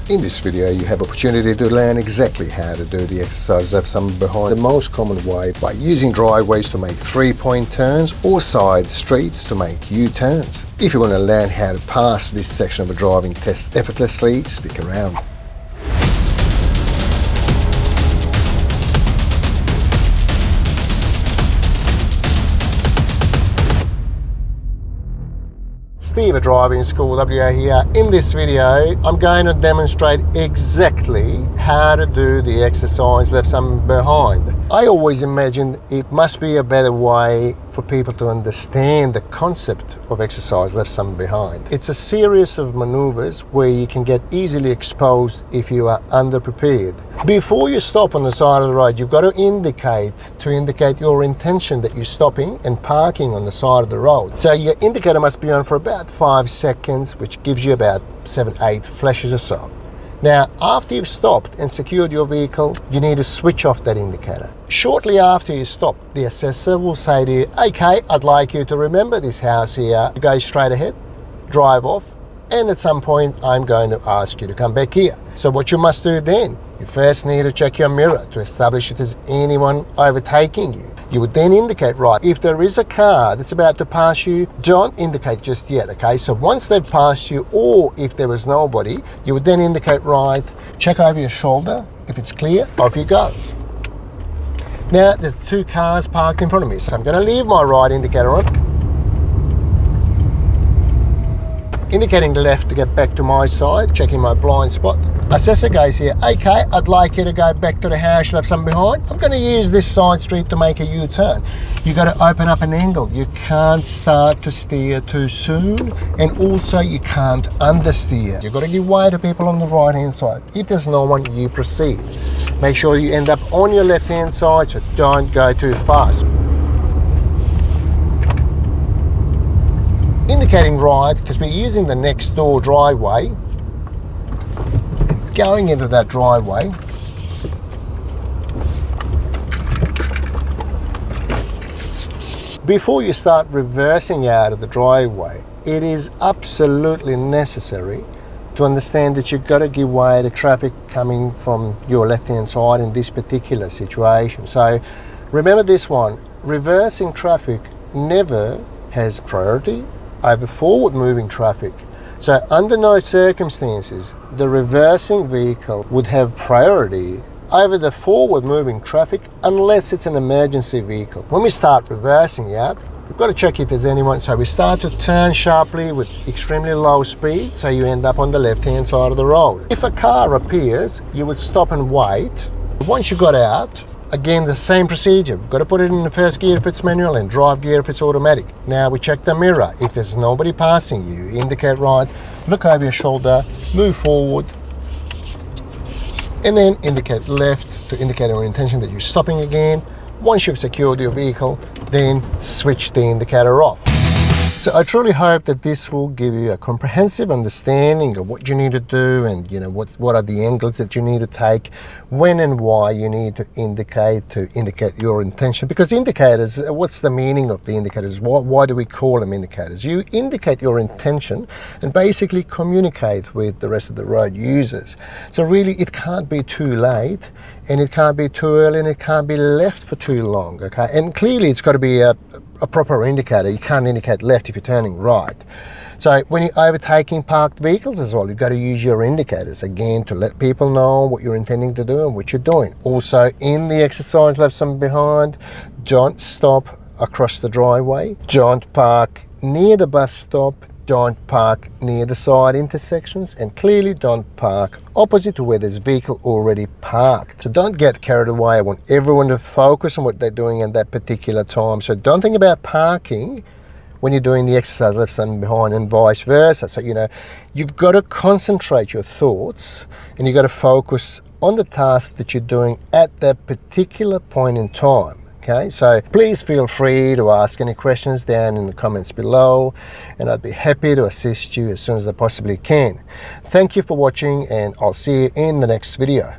In this video, you have opportunity to learn exactly how to do the exercise left thumb behind the most common way by using driveways to make 3-point turns or side streets to make U-turns. If you want to learn how to pass this section of a driving test effortlessly, stick around. Steve at Driving School WA here. In this video, I'm going to demonstrate exactly how to do the exercise left thumb behind. I always imagined it must be a better way for people to understand the concept of exercise left thumb behind. It's a series of maneuvers where you can get easily exposed if you are underprepared. Before you stop on the side of the road, you've got to indicate your intention that you're stopping and parking on the side of the road. So your indicator must be on for about 5 seconds, which gives you about 7-8 flashes or so. Now, after you've stopped and secured your vehicle, you need to switch off that indicator. Shortly after you stop, the assessor will say to you, okay, I'd like you to remember this house here, go straight ahead, drive off, and at some point I'm going to ask you to come back here. So what you must do then, you first need to check your mirror to establish if there's anyone overtaking you. You would then indicate right. If there is a car that's about to pass you, don't indicate just yet, okay? So once they've passed you, or if there was nobody, you would then indicate right, check over your shoulder. If it's clear, off you go. Now, there's 2 cars parked in front of me, so I'm gonna leave my right indicator on, indicating left to get back to my side, checking my blind spot. Assessor goes here, okay, I'd like you to go back to the house left thumb behind. I'm going to use this side street to make a U-turn. You've got to open up an angle. You can't start to steer too soon, and also you can't understeer. You've got to give way to people on the right-hand side. If there's no one, you proceed. Make sure you end up on your left-hand side, so don't go too fast. Indicating right, because we're using the next door driveway. Going into that driveway, before you start reversing out of the driveway, it is absolutely necessary to understand that you've got to give way to traffic coming from your left-hand side in this particular situation. So remember this one, reversing traffic never has priority over forward-moving traffic. So under no circumstances, the reversing vehicle would have priority over the forward-moving traffic unless it's an emergency vehicle. When we start reversing out, we've got to check if there's anyone. So we start to turn sharply with extremely low speed, so you end up on the left-hand side of the road. If a car appears, you would stop and wait. Once you got out, again, the same procedure. We've got to put it in the first gear if it's manual and drive gear if it's automatic. Now we check the mirror. If there's nobody passing you, indicate right, look over your shoulder, move forward, and then indicate left to indicate our intention that you're stopping again. Once you've secured your vehicle, then switch the indicator off. So I truly hope that this will give you a comprehensive understanding of what you need to do, and what are the angles that you need to take, when and why you need to indicate your intention. Because indicators, what's the meaning of the indicators? Why do we call them indicators? You indicate your intention and basically communicate with the rest of the road users. So really, it can't be too late, and it can't be too early, and it can't be left for too long, okay? And clearly it's got to be a proper indicator. You can't indicate left if you're turning right. So when you're overtaking parked vehicles as well, you've got to use your indicators again to let people know what you're intending to do and what you're doing. Also, in the exercise left thumb behind, don't stop across the driveway, don't park near the bus stop, don't park near the side intersections, and clearly don't park opposite to where there's vehicle already parked. So don't get carried away. I want everyone to focus on what they're doing at that particular time. So don't think about parking when you're doing the exercise left thumb behind, and vice versa. So you've got to concentrate your thoughts, and you've got to focus on the task that you're doing at that particular point in time. Okay, so please feel free to ask any questions down in the comments below, and I'd be happy to assist you as soon as I possibly can. Thank you for watching, and I'll see you in the next video.